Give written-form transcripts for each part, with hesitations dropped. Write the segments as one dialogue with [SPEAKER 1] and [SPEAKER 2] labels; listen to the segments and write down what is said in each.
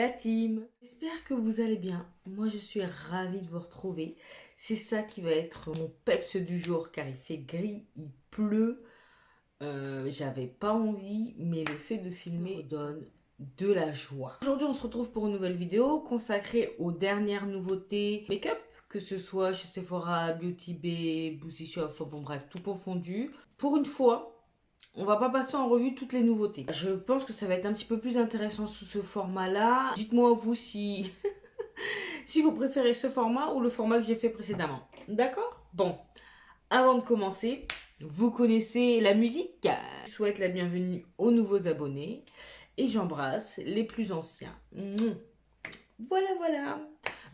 [SPEAKER 1] la team. J'espère que vous allez bien. Moi, je suis ravie de vous retrouver. C'est ça qui va être mon peps du jour car il fait gris, il pleut. J'avais pas envie, mais le fait de filmer donne de la joie. Aujourd'hui, on se retrouve pour une nouvelle vidéo consacrée aux dernières nouveautés make-up, que ce soit chez Sephora, Beauty Bay, Booty Shop, enfin bon bref, tout confondu. Pour une fois, on va pas passer en revue toutes les nouveautés. Je pense que ça va être un petit peu plus intéressant sous ce format-là. Dites-moi vous si, si vous préférez ce format ou le format que j'ai fait précédemment. D'accord? Bon, avant de commencer, vous connaissez la musique. Je souhaite la bienvenue aux nouveaux abonnés et j'embrasse les plus anciens. Voilà, voilà.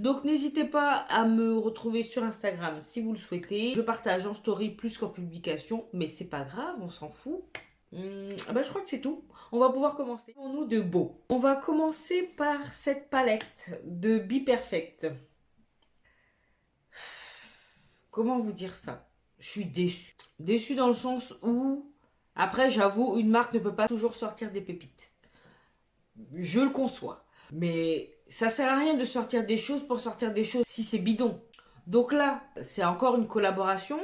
[SPEAKER 1] Donc n'hésitez pas à me retrouver sur Instagram si vous le souhaitez. Je partage en story plus qu'en publication, mais c'est pas grave, on s'en fout. Je crois que c'est tout. On va pouvoir commencer. Pour nous de beau. On va commencer par cette palette de Be Perfect. Comment vous dire ça? Je suis déçue. Déçue dans le sens où, après j'avoue, une marque ne peut pas toujours sortir des pépites. Je le conçois. Mais ça sert à rien de sortir des choses pour sortir des choses si c'est bidon. Donc là, c'est encore une collaboration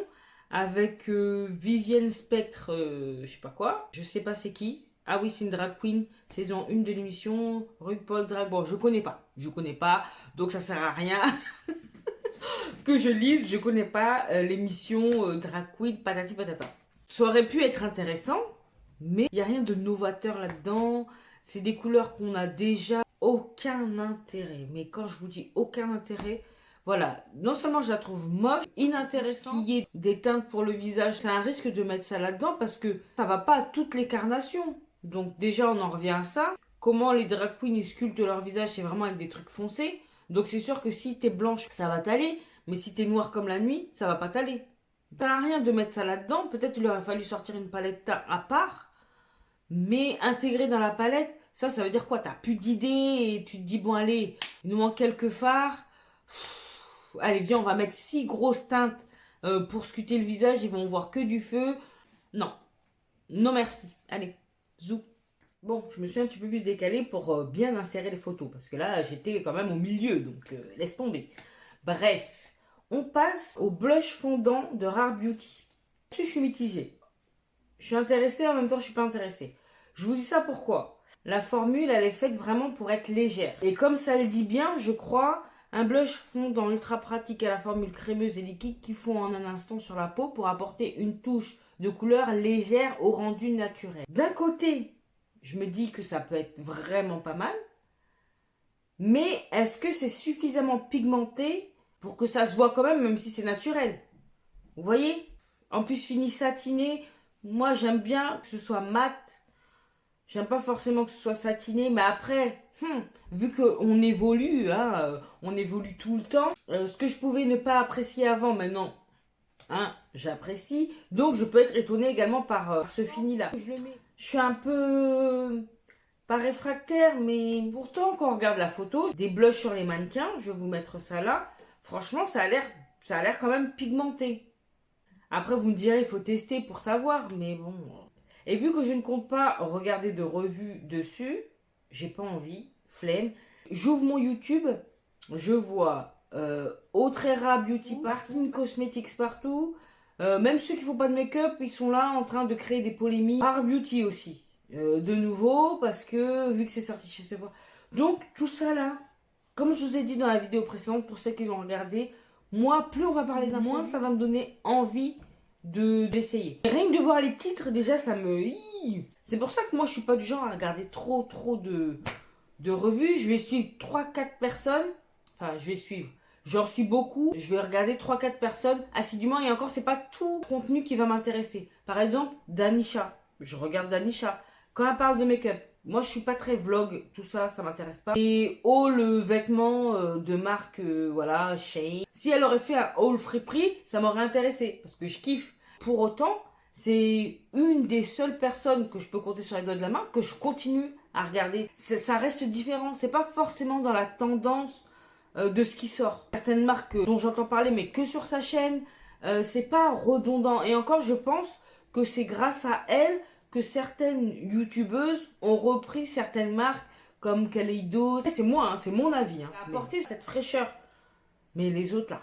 [SPEAKER 1] avec Vivienne Spectre, je sais pas quoi. Je sais pas c'est qui. Ah oui, c'est une drag queen, saison 1 de l'émission RuPaul Drag. Bon, je connais pas. Donc ça sert à rien que je lise. Je connais pas l'émission drag queen patati patata. Ça aurait pu être intéressant, mais il n'y a rien de novateur là-dedans. C'est des couleurs qu'on a déjà. Aucun intérêt. Mais quand je vous dis aucun intérêt, voilà. Non seulement je la trouve moche, inintéressant, qu'il y ait des teintes pour le visage, c'est un risque de mettre ça là-dedans parce que ça va pas à toutes les carnations. Donc déjà, on en revient à ça. Comment les drag queens ils sculptent leur visage, c'est vraiment avec des trucs foncés. Donc c'est sûr que si t'es blanche, ça va t'aller. Mais si t'es noire comme la nuit, ça va pas t'aller. Ça sert à rien de mettre ça là-dedans. Peut-être il aurait fallu sortir une palette teint à part. Mais intégrer dans la palette, ça veut dire quoi? T'as plus d'idées et tu te dis, bon allez, il nous manque quelques fards. Allez, viens, on va mettre 6 grosses teintes pour sculpter le visage. Ils vont voir que du feu. Non. Non merci. Allez, zou. Bon, je me suis un petit peu plus décalée pour bien insérer les photos. Parce que là, j'étais quand même au milieu. Donc, laisse tomber. Bref, on passe au blush fondant de Rare Beauty. Je suis mitigée. Je suis intéressée, en même temps, je suis pas intéressée. Je vous dis ça pourquoi? La formule, elle est faite vraiment pour être légère. Et comme ça le dit bien, je crois, un blush fondant ultra pratique à la formule crémeuse et liquide qui fond en un instant sur la peau pour apporter une touche de couleur légère au rendu naturel. D'un côté, je me dis que ça peut être vraiment pas mal. Mais est-ce que c'est suffisamment pigmenté pour que ça se voit quand même si c'est naturel? Vous voyez? En plus, fini satiné. Moi, j'aime bien que ce soit mat. J'aime pas forcément que ce soit satiné, mais après, vu qu'on évolue, on évolue tout le temps, ce que je pouvais ne pas apprécier avant, maintenant, j'apprécie. Donc, je peux être étonnée également par ce fini-là. Je suis un peu pas réfractaire, mais pourtant, quand on regarde la photo, des blushs sur les mannequins, je vais vous mettre ça là, franchement, ça a l'air quand même pigmenté. Après, vous me direz, il faut tester pour savoir, mais bon. Et vu que je ne compte pas regarder de revues dessus, j'ai pas envie, flemme. J'ouvre mon YouTube, je vois Autrera Beauty Parking, Cosmetics partout. Même ceux qui font pas de make-up, ils sont là en train de créer des polémiques. Rare Beauty aussi, de nouveau, parce que vu que c'est sorti chez Sephora. Donc, tout ça là, comme je vous ai dit dans la vidéo précédente, pour ceux qui l'ont regardé, moi, plus on va parler d'un, moins ça va me donner envie d'essayer. Rien que de voir les titres, déjà, ça me... C'est pour ça que moi, je suis pas du genre à regarder trop de revues. Je vais suivre 3-4 personnes. Enfin, je vais suivre. J'en suis beaucoup. Je vais regarder 3-4 personnes assidûment. Et encore, c'est pas tout le contenu qui va m'intéresser. Par exemple, Danisha. Je regarde Danisha. Quand elle parle de make-up, moi, je suis pas très vlog, tout ça, ça m'intéresse pas. Et haul vêtements de marque, voilà, Shein. Si elle aurait fait un haul Friperie, ça m'aurait intéressé, parce que je kiffe. Pour autant, c'est une des seules personnes que je peux compter sur les doigts de la main que je continue à regarder. Ça reste différent, c'est pas forcément dans la tendance de ce qui sort. Certaines marques dont j'entends parler, mais que sur sa chaîne, c'est pas redondant. Et encore, je pense que c'est grâce à elle que certaines youtubeuses ont repris certaines marques comme Kaleido. C'est moi, hein, c'est mon avis. Hein. Apporter cette fraîcheur. Mais les autres là.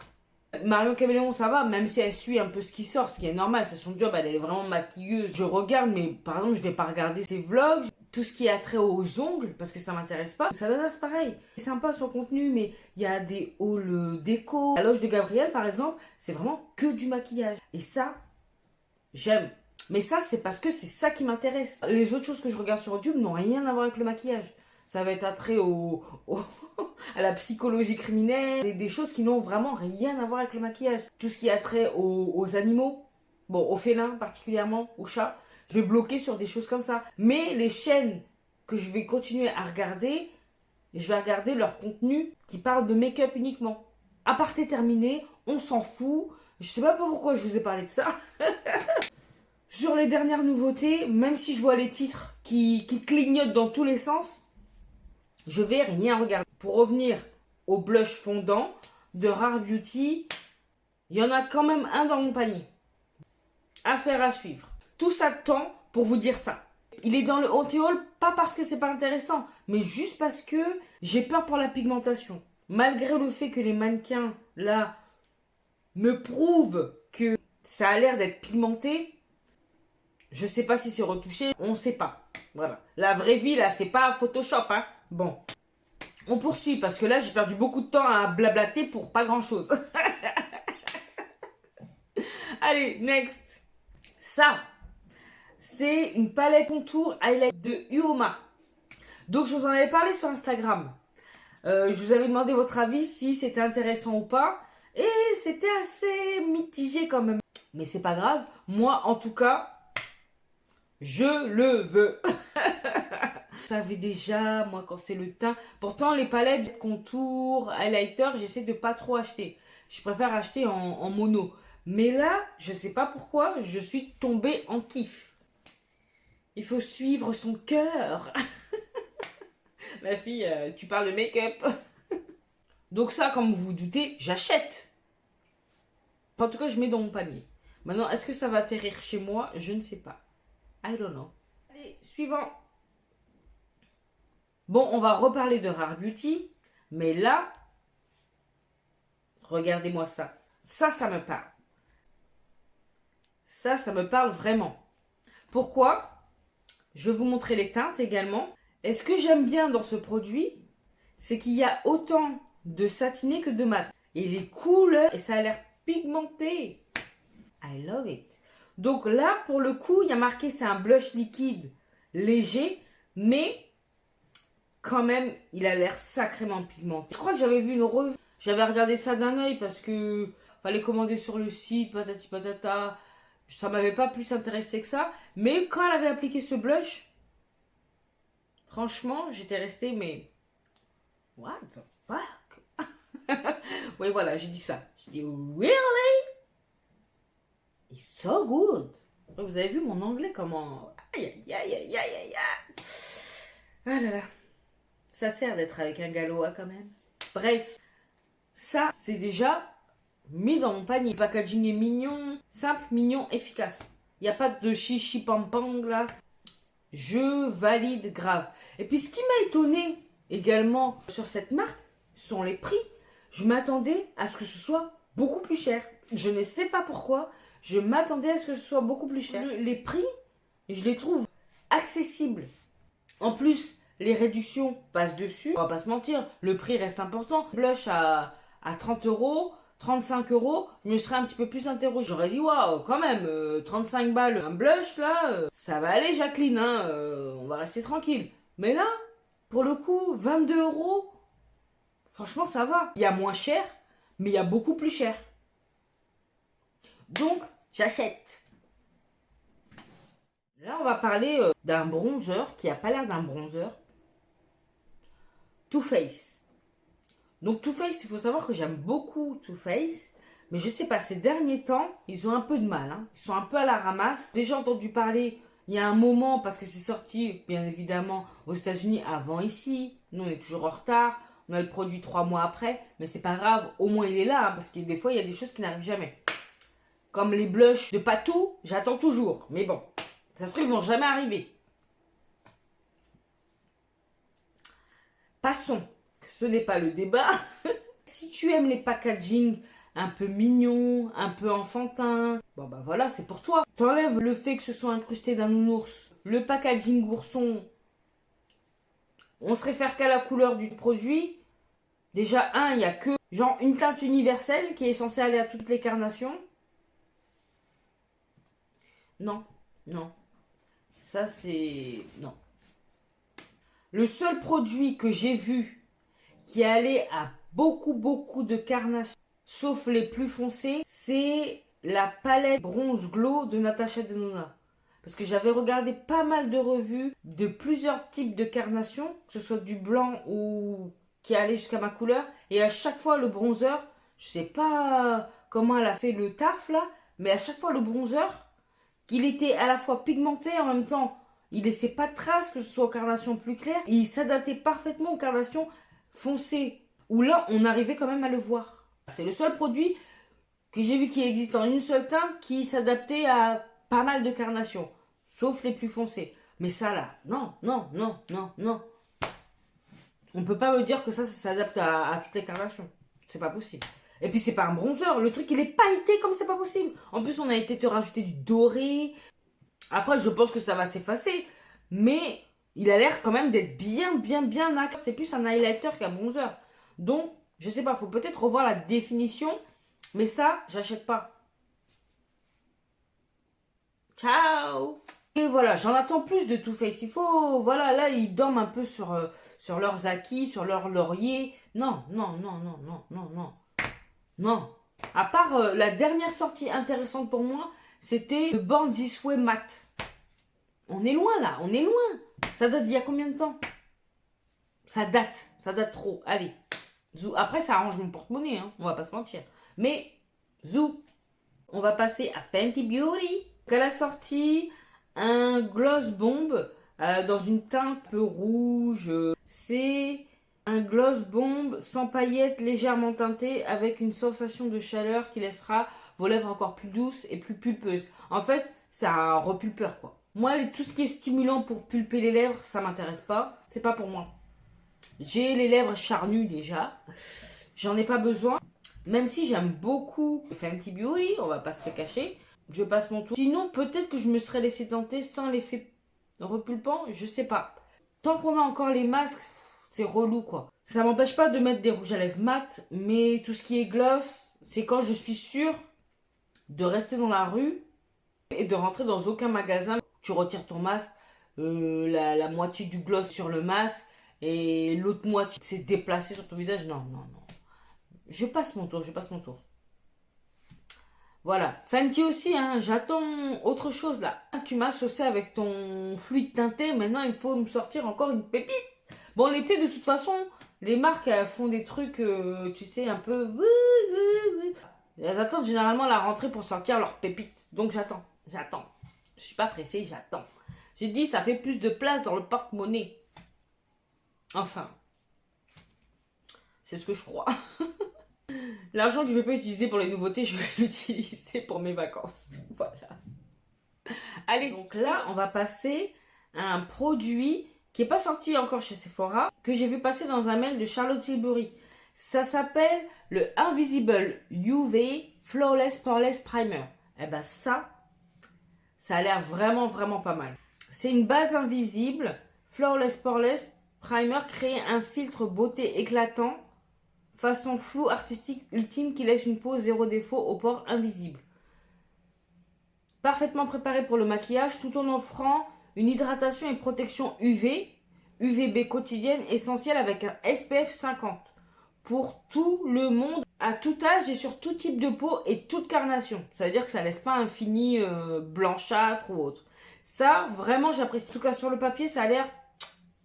[SPEAKER 1] Marion Caméléon, ça va, même si elle suit un peu ce qui sort, ce qui est normal, c'est son job, elle est vraiment maquilleuse. Je regarde, mais par exemple, je vais pas regarder ses vlogs, tout ce qui a trait aux ongles, parce que ça m'intéresse pas. Ça donne c'est pareil. C'est sympa son contenu, mais il y a des hauls déco. La loge de Gabriel, par exemple, c'est vraiment que du maquillage. Et ça, j'aime. Mais ça, c'est parce que c'est ça qui m'intéresse. Les autres choses que je regarde sur YouTube n'ont rien à voir avec le maquillage. Ça va être attrait à la psychologie criminelle, des choses qui n'ont vraiment rien à voir avec le maquillage. Tout ce qui a trait aux animaux, bon, aux félins particulièrement, aux chats, je vais bloquer sur des choses comme ça. Mais les chaînes que je vais continuer à regarder, je vais regarder leur contenu qui parle de make-up uniquement. Aparté terminé, on s'en fout. Je sais pas pourquoi je vous ai parlé de ça. Sur les dernières nouveautés, même si je vois les titres qui clignotent dans tous les sens, je vais rien regarder. Pour revenir au blush fondant de Rare Beauty, il y en a quand même un dans mon panier. Affaire à suivre. Tout ça de temps pour vous dire ça. Il est dans le anti-haul, pas parce que c'est pas intéressant, mais juste parce que j'ai peur pour la pigmentation. Malgré le fait que les mannequins, là, me prouvent que ça a l'air d'être pigmenté, je sais pas si c'est retouché, on sait pas. Voilà. La vraie vie, là, c'est pas Photoshop, hein. Bon. On poursuit, parce que là, j'ai perdu beaucoup de temps à blablater pour pas grand-chose. Allez, next. Ça, c'est une palette contour highlight de Uoma. Donc, je vous en avais parlé sur Instagram. Je vous avais demandé votre avis, si c'était intéressant ou pas. Et c'était assez mitigé quand même. Mais c'est pas grave. Moi, en tout cas, je le veux. Vous savez déjà, moi, quand c'est le teint. Pourtant, les palettes contour, highlighter, j'essaie de pas trop acheter. Je préfère acheter en mono. Mais là, je sais pas pourquoi, je suis tombée en kiff. Il faut suivre son cœur. Ma fille, tu parles de make-up. Donc ça, comme vous vous doutez, j'achète. En tout cas, je mets dans mon panier. Maintenant, est-ce que ça va atterrir chez moi? Je ne sais pas. I don't know. Allez, suivant. Bon, on va reparler de Rare Beauty. Mais là, regardez-moi ça. Ça me parle. Ça me parle vraiment. Pourquoi? Je vais vous montrer les teintes également. Et ce que j'aime bien dans ce produit, c'est qu'il y a autant de satiné que de mat. Et les couleurs, et ça a l'air pigmenté. I love it. Donc là, pour le coup, il y a marqué c'est un blush liquide léger, mais quand même, il a l'air sacrément pigmenté. Je crois que j'avais vu une revue. J'avais regardé ça d'un œil parce que fallait commander sur le site, patati patata. Ça m'avait pas plus intéressé que ça. Mais quand elle avait appliqué ce blush, franchement, j'étais restée, mais what the fuck? Oui, voilà, j'ai dit ça. J'ai dit, really? It's so good. Vous avez vu mon anglais comment... Aïe, aïe, aïe, aïe, aïe, aïe. Ah là là. Ça sert d'être avec un galois quand même. Bref, ça, c'est déjà mis dans mon panier. Le packaging est mignon, simple, mignon, efficace. Il n'y a pas de chichi pam pam là. Je valide grave. Et puis ce qui m'a étonné également sur cette marque sont les prix. Je m'attendais à ce que ce soit beaucoup plus cher. Je ne sais pas pourquoi. Je m'attendais à ce que ce soit beaucoup plus cher. Les prix, je les trouve accessibles. En plus, les réductions passent dessus. On va pas se mentir, le prix reste important. Blush à 30 €, 35 €, je me serais un petit peu plus interrogée. J'aurais dit, waouh, quand même, 35 balles, un blush là, ça va aller Jacqueline, hein, on va rester tranquille. Mais là, pour le coup, 22 €, franchement ça va. Il y a moins cher, mais il y a beaucoup plus cher. Donc, j'achète. Là, on va parler d'un bronzer qui n'a pas l'air d'un bronzer. Too Faced. Donc Too Faced, il faut savoir que j'aime beaucoup Too Faced. Mais je sais pas, ces derniers temps, ils ont un peu de mal. Hein. Ils sont un peu à la ramasse. Déjà entendu parler, il y a un moment, parce que c'est sorti, bien évidemment, aux États-Unis avant ici. Nous, on est toujours en retard. On a le produit 3 mois après. Mais c'est pas grave, au moins il est là. Hein, parce que des fois, il y a des choses qui n'arrivent jamais. Comme les blushs de Patou, j'attends toujours. Mais bon, ça se trouve, ils vont jamais arriver. Passons, ce n'est pas le débat. Si tu aimes les packaging un peu mignons, un peu enfantins, bon bah voilà, c'est pour toi. T'enlèves le fait que ce soit incrusté d'un nounours. Le packaging ourson, on se réfère qu'à la couleur du produit. Déjà, il n'y a que genre une teinte universelle qui est censée aller à toutes les carnations. Non, non. Ça, c'est... Non. Le seul produit que j'ai vu qui allait à beaucoup de carnations, sauf les plus foncés, c'est la palette bronze glow de Natasha Denona. Parce que j'avais regardé pas mal de revues de plusieurs types de carnations, que ce soit du blanc ou qui allait jusqu'à ma couleur. Et à chaque fois, le bronzer, je sais pas comment elle a fait le taf là, mais à chaque fois, le bronzer, qu'il était à la fois pigmenté en même temps, il laissait pas de traces, que ce soit aux carnations plus claires, et il s'adaptait parfaitement aux carnations foncées, où là, on arrivait quand même à le voir. C'est le seul produit que j'ai vu qui existe en une seule teinte qui s'adaptait à pas mal de carnations, sauf les plus foncées. Mais ça là, non, non, non, non, non. On peut pas me dire que ça s'adapte à toutes les carnations. C'est pas possible. Et puis c'est pas un bronzer, le truc il est pailleté comme c'est pas possible. En plus on a été te rajouter du doré. Après je pense que ça va s'effacer, mais il a l'air quand même d'être bien nacre. C'est plus un highlighter qu'un bronzer. Donc je sais pas, faut peut-être revoir la définition, mais ça j'achète pas. Ciao. Et voilà, j'en attends plus de Too Faced. Il faut, voilà, là ils dorment un peu sur leurs acquis, sur leur laurier. Non, non, non, non, non, non, non. Non. À part la dernière sortie intéressante pour moi, c'était le Born This Way Matte. On est loin là, on est loin. Ça date d'il y a combien de temps? Ça date trop. Allez. Zou. Après, ça arrange mon porte-monnaie, hein, on va pas se mentir. Mais, zou. On va passer à Fenty Beauty. Elle a sorti un gloss bomb dans une teinte un peu rouge. C'est un gloss bomb sans paillettes, légèrement teinté, avec une sensation de chaleur qui laissera vos lèvres encore plus douces et plus pulpeuses. En fait, c'est un repulpeur, quoi. Moi, tout ce qui est stimulant pour pulper les lèvres, ça m'intéresse pas. C'est pas pour moi. J'ai les lèvres charnues déjà. J'en ai pas besoin. Même si j'aime beaucoup Fenty Beauty, on va pas se le cacher. Je passe mon tour. Sinon, peut-être que je me serais laissé tenter sans l'effet repulpant. Je sais pas. Tant qu'on a encore les masques, c'est relou quoi. Ça m'empêche pas de mettre des rouges à lèvres mat, mais tout ce qui est gloss, c'est quand je suis sûre de rester dans la rue et de rentrer dans aucun magasin. Tu retires ton masque, la moitié du gloss sur le masque et l'autre moitié s'est déplacée sur ton visage. Non, non, non. Je passe mon tour. Voilà. Fenty aussi, hein, j'attends autre chose là. Tu m'as saucé avec ton fluide teinté, maintenant il faut me sortir encore une pépite. Bon, l'été, de toute façon, les marques elles font des trucs, tu sais, un peu... Elles attendent généralement la rentrée pour sortir leurs pépites. Donc j'attends. Je suis pas pressée, j'attends. J'ai dit, ça fait plus de place dans le porte-monnaie. Enfin. C'est ce que je crois. L'argent que je vais pas utiliser pour les nouveautés, je vais l'utiliser pour mes vacances. Voilà. Allez, donc là, on va passer à un produit qui n'est pas sorti encore chez Sephora, que j'ai vu passer dans un mail de Charlotte Tilbury. Ça s'appelle le Invisible UV Flawless Poreless Primer. Eh ben ça a l'air vraiment pas mal. C'est une base invisible, Flawless Poreless Primer, créer un filtre beauté éclatant, façon floue artistique ultime qui laisse une peau zéro défaut aux pores invisibles. Parfaitement préparé pour le maquillage tout en offrant une hydratation et protection UV, UVB quotidienne essentielle avec un SPF 50 pour tout le monde, à tout âge et sur tout type de peau et toute carnation. Ça veut dire que ça laisse pas un fini blanchâtre ou autre. Ça, vraiment, j'apprécie. En tout cas, sur le papier, ça a l'air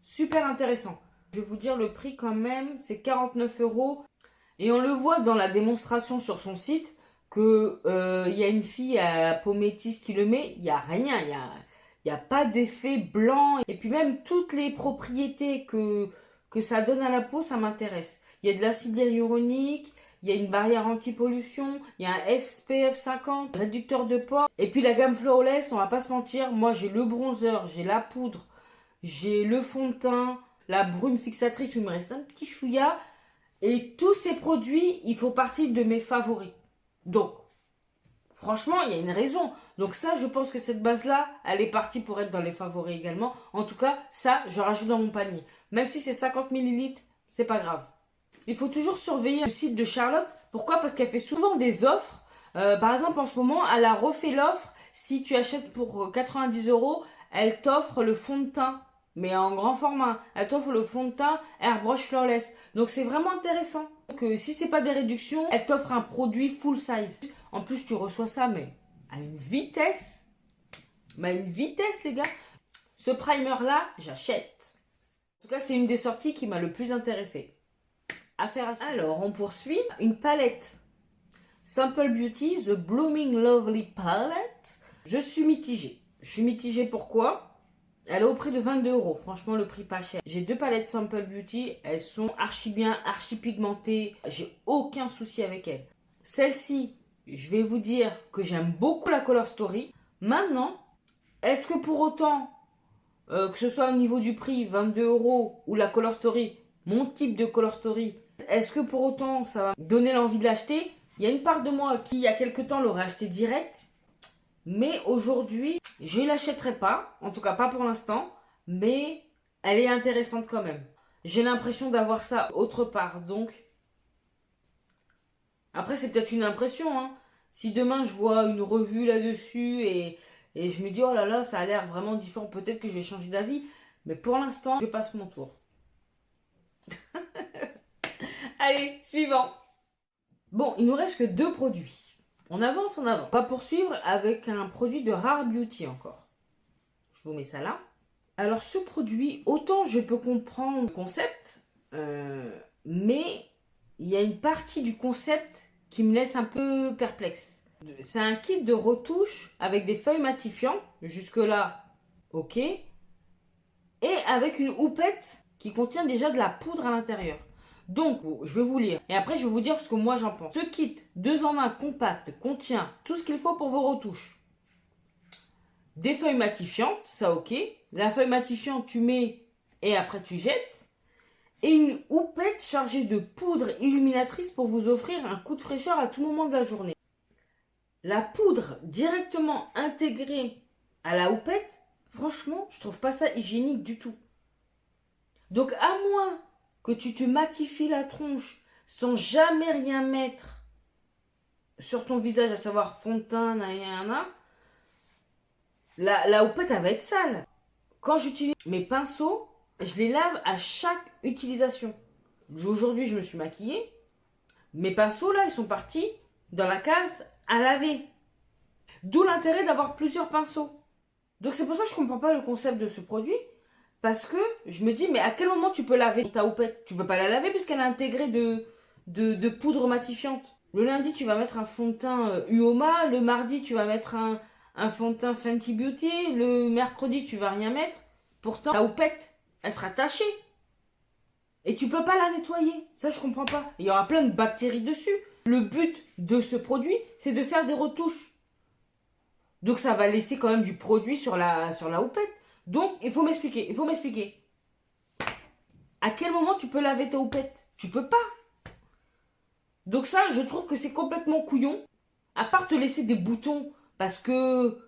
[SPEAKER 1] super intéressant. Je vais vous dire le prix quand même, c'est 49 €. Et on le voit dans la démonstration sur son site que y a une fille à peau métisse qui le met, il n'y a rien, il y a pas d'effet blanc. Et puis même toutes les propriétés que ça donne à la peau, ça m'intéresse. Il y a de l'acide hyaluronique, il y a une barrière anti-pollution, il y a un SPF 50, réducteur de pores. Et puis la gamme Flawless, on va pas se mentir, moi j'ai le bronzer, j'ai la poudre, j'ai le fond de teint, la brume fixatrice où il me reste un petit chouïa. Et tous ces produits, ils font partie de mes favoris. Donc, franchement, il y a une raison. Donc ça, je pense que cette base-là, elle est partie pour être dans les favoris également. En tout cas, ça, je rajoute dans mon panier. Même si c'est 50 millilitres, c'est pas grave. Il faut toujours surveiller le site de Charlotte. Pourquoi? Parce qu'elle fait souvent des offres. Par exemple, en ce moment, elle a refait l'offre. Si tu achètes pour 90 €, elle t'offre le fond de teint. Mais en grand format. Elle t'offre le fond de teint Airbrush Flawless. Donc c'est vraiment intéressant. Donc si c'est pas des réductions, elle t'offre un produit full size. En plus, tu reçois ça, mais à une vitesse. Mais à une vitesse, les gars. Ce primer-là, j'achète. En tout cas, c'est une des sorties qui m'a le plus intéressée. Alors, on poursuit. Une palette Simple Beauty, The Blooming Lovely Palette. Je suis mitigée. Pourquoi? Elle est au prix de 22 €. Franchement, le prix pas cher. J'ai 2 palettes Simple Beauty. Elles sont archi bien, archi pigmentées. J'ai aucun souci avec elles. Celle-ci, je vais vous dire que j'aime beaucoup la Color Story. Maintenant, est-ce que pour autant, que ce soit au niveau du prix, 22 € ou la Color Story, mon type de Color Story, est-ce que pour autant ça va me donner l'envie de l'acheter? Il y a une part de moi qui, il y a quelque temps, l'aurait acheté direct. Mais aujourd'hui, je ne l'achèterai pas. En tout cas, pas pour l'instant. Mais elle est intéressante quand même. J'ai l'impression d'avoir ça autre part. Donc, après, c'est peut-être une impression. Hein. Si demain, je vois une revue là-dessus et je me dis, oh là là, ça a l'air vraiment différent. Peut-être que je vais changer d'avis. Mais pour l'instant, je passe mon tour. Allez, suivant. Bon, il nous reste que 2 produits. On avance en avant. On va poursuivre avec un produit de Rare Beauty encore. Je vous mets ça là. Alors ce produit, autant je peux comprendre le concept, mais il y a une partie du concept qui me laisse un peu perplexe. C'est un kit de retouche avec des feuilles matifiantes, jusque là, ok, et avec une houppette qui contient déjà de la poudre à l'intérieur. Donc, je vais vous lire. Et après, je vais vous dire ce que moi j'en pense. Ce kit 2 en 1 compact contient tout ce qu'il faut pour vos retouches. Des feuilles matifiantes, ça ok. La feuille matifiante, tu mets et après tu jettes. Et une houppette chargée de poudre illuminatrice pour vous offrir un coup de fraîcheur à tout moment de la journée. La poudre directement intégrée à la houppette, franchement, je trouve pas ça hygiénique du tout. Donc, à moins que tu te matifies la tronche sans jamais rien mettre sur ton visage, à savoir fond de teint, la houppette, elle va être sale. Quand j'utilise mes pinceaux, je les lave à chaque utilisation. Aujourd'hui, je me suis maquillée. Mes pinceaux, là, ils sont partis dans la case à laver. D'où l'intérêt d'avoir plusieurs pinceaux. Donc, c'est pour ça que je ne comprends pas le concept de ce produit. Parce que je me dis, mais à quel moment tu peux laver ta houppette? Tu peux pas la laver puisqu'elle est intégrée de poudre matifiante. Le lundi, tu vas mettre un fond de teint Uoma. Le mardi, tu vas mettre un fond de teint Fenty Beauty. Le mercredi, tu vas rien mettre. Pourtant, la houppette, elle sera tachée. Et tu peux pas la nettoyer. Ça, je comprends pas. Il y aura plein de bactéries dessus. Le but de ce produit, c'est de faire des retouches. Donc, ça va laisser quand même du produit sur la houppette. Donc, il faut m'expliquer. À quel moment tu peux laver ta houppette? Tu peux pas. Donc ça, je trouve que c'est complètement couillon. À part te laisser des boutons, parce que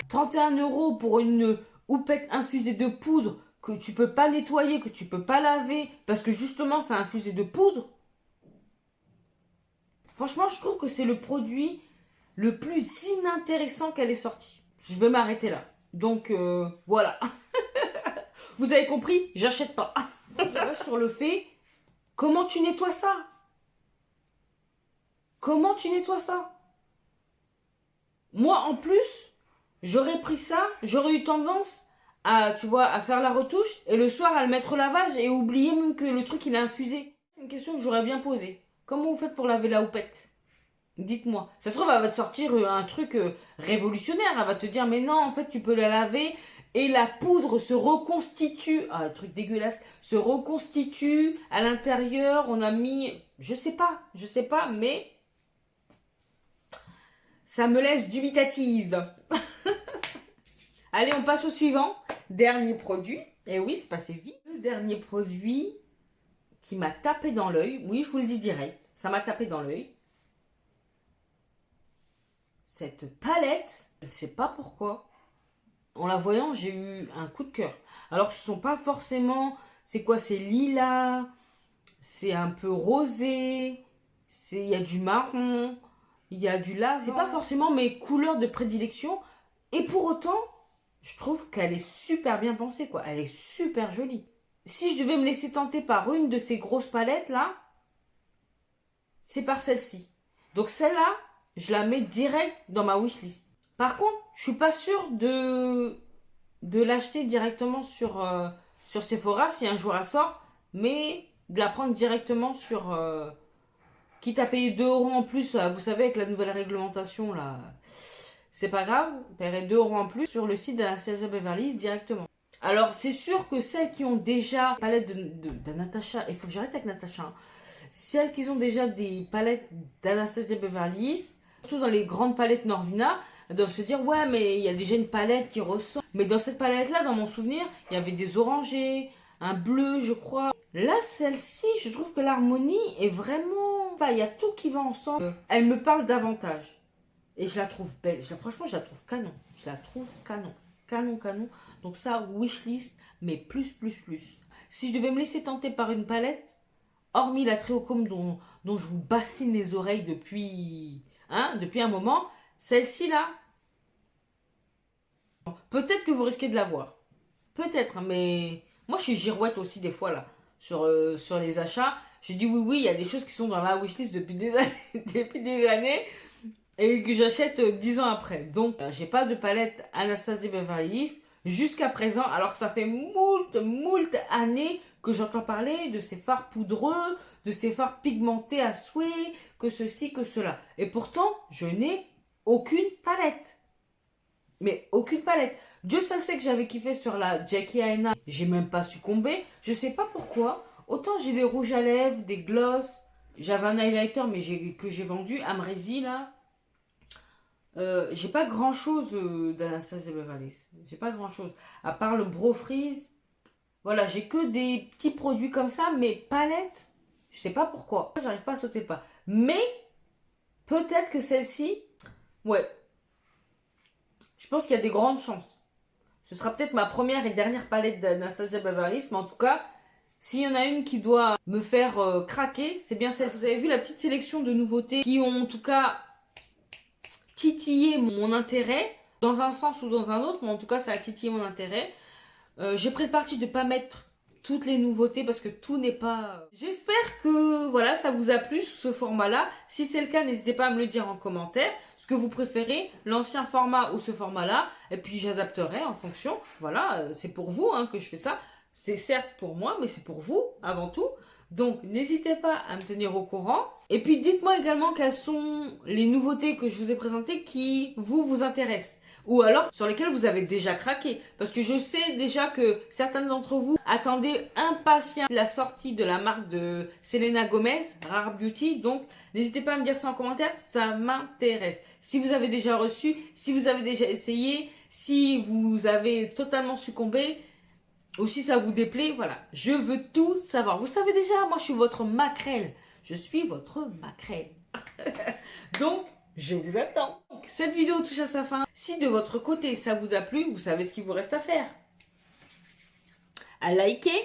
[SPEAKER 1] 31 € pour une houppette infusée de poudre que tu peux pas nettoyer, que tu peux pas laver, parce que justement, c'est infusé de poudre. Franchement, je trouve que c'est le produit le plus inintéressant qu'elle ait sorti. Je vais m'arrêter là. Donc, voilà. Vous avez compris, j'achète pas. Je reste sur le fait, comment tu nettoies ça? Comment tu nettoies ça? Moi, en plus, j'aurais pris ça, j'aurais eu tendance à, tu vois, à faire la retouche et le soir à le mettre au lavage et oublier même que le truc il est infusé. C'est une question que j'aurais bien posée. Comment vous faites pour laver la houppette? Dites-moi. Ça se trouve, elle va te sortir un truc révolutionnaire. Elle va te dire, mais non, en fait, tu peux la laver et la poudre se reconstitue. Ah, un truc dégueulasse. Se reconstitue à l'intérieur. On a mis, je sais pas, mais ça me laisse dubitative. Allez, on passe au suivant. Dernier produit. Et oui, c'est passé vite. Le dernier produit qui m'a tapé dans l'œil, oui, je vous le dis direct, ça m'a tapé dans l'œil. Cette palette, je ne sais pas pourquoi. En la voyant, j'ai eu un coup de cœur. Alors, ce ne sont pas forcément... C'est quoi? C'est lilas, c'est un peu rosé, il y a du marron, il y a du là. C'est pas forcément mes couleurs de prédilection. Et pour autant, je trouve qu'elle est super bien pensée, quoi. Elle est super jolie. Si je devais me laisser tenter par une de ces grosses palettes, là, c'est par celle-ci. Donc celle-là, je la mets direct dans ma wishlist. Par contre, je suis pas sûre de l'acheter directement sur Sephora si un jour elle sort, mais de la prendre directement sur... quitte à payer 2 euros en plus, vous savez, avec la nouvelle réglementation, là, c'est pas grave, vous paierez 2 euros en plus sur le site d'Anastasia Beverly Hills directement. Alors, c'est sûr que celles qui ont déjà palette de Natasha, il faut que j'arrête avec Natasha, hein. Celles qui ont déjà des palettes d'Anastasia Beverly Hills, surtout dans les grandes palettes Norvina, elles doivent se dire, ouais, mais il y a déjà une palette qui ressort. Mais dans cette palette-là, dans mon souvenir, il y avait des orangés, un bleu, je crois. Là, celle-ci, je trouve que l'harmonie est vraiment... il y a tout qui va ensemble. Elle me parle davantage. Et je la trouve belle. Franchement, je la trouve canon. Je la trouve canon. Canon, canon. Donc ça, wishlist, mais plus. Si je devais me laisser tenter par une palette, hormis la Tréocome dont je vous bassine les oreilles depuis un moment, celle-ci là, peut-être que vous risquez de la voir. Peut-être, mais moi je suis girouette aussi des fois là, sur les achats. Je dis oui, il y a des choses qui sont dans ma wishlist depuis des années, depuis des années et que j'achète 10 ans après. Donc, j'ai pas de palette Anastasia Beverly Hills jusqu'à présent, alors que ça fait moult années que j'entends parler de ces fards poudreux, de ces fards pigmentés à souhait, que ceci, que cela. Et pourtant, je n'ai aucune palette. Mais aucune palette. Dieu seul sait que j'avais kiffé sur la Jackie Aina. J'ai même pas succombé. Je sais pas pourquoi. Autant j'ai des rouges à lèvres, des gloss. J'avais un highlighter mais que j'ai vendu. Amrézy là. J'ai pas grand chose d'Anastasia Beverly Hills. J'ai pas grand chose. À part le Bro Freeze. Voilà, j'ai que des petits produits comme ça. Mais palette, je sais pas pourquoi. J'arrive pas à sauter le pas. Mais peut-être que celle-ci. Ouais. Je pense qu'il y a des grandes chances. Ce sera peut-être ma première et dernière palette d'Anastasia Beverly Hills, mais en tout cas, s'il y en a une qui doit me faire craquer, c'est bien celle-ci. Vous avez vu la petite sélection de nouveautés qui ont en tout cas titillé mon intérêt, dans un sens ou dans un autre, mais en tout cas ça a titillé mon intérêt. J'ai pris le parti de ne pas mettre toutes les nouveautés parce que tout n'est pas... J'espère que voilà, ça vous a plu sous ce format-là. Si c'est le cas, n'hésitez pas à me le dire en commentaire. Ce que vous préférez, l'ancien format ou ce format-là. Et puis j'adapterai en fonction. Voilà, c'est pour vous que je fais ça. C'est certes pour moi, mais c'est pour vous avant tout. Donc n'hésitez pas à me tenir au courant. Et puis dites-moi également quelles sont les nouveautés que je vous ai présentées qui vous intéressent. Ou alors sur lesquels vous avez déjà craqué. Parce que je sais déjà que certains d'entre vous attendaient impatiemment la sortie de la marque de Selena Gomez, Rare Beauty. Donc n'hésitez pas à me dire ça en commentaire, ça m'intéresse. Si vous avez déjà reçu, si vous avez déjà essayé, si vous avez totalement succombé, ou si ça vous déplaît, voilà. Je veux tout savoir. Vous savez déjà, moi je suis votre maquerelle. Je suis votre maquerelle. Donc, je vous attends. Donc, cette vidéo touche à sa fin. Si de votre côté ça vous a plu, vous savez ce qu'il vous reste à faire. À liker,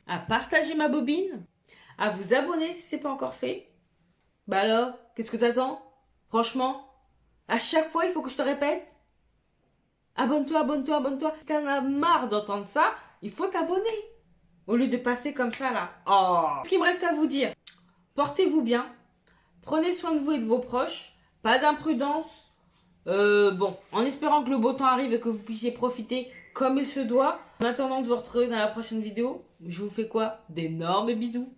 [SPEAKER 1] à partager ma bobine, à vous abonner si ce n'est pas encore fait. Bah alors, qu'est-ce que t'attends? Franchement, à chaque fois il faut que je te répète. Abonne-toi, abonne-toi, abonne-toi. Si t'en as marre d'entendre ça, il faut t'abonner. Au lieu de passer comme ça là. Oh. Ce qu'il me reste à vous dire, portez-vous bien. Prenez soin de vous et de vos proches. Pas d'imprudence. Bon, en espérant que le beau temps arrive et que vous puissiez profiter comme il se doit. En attendant de vous retrouver dans la prochaine vidéo, je vous fais quoi? D'énormes bisous.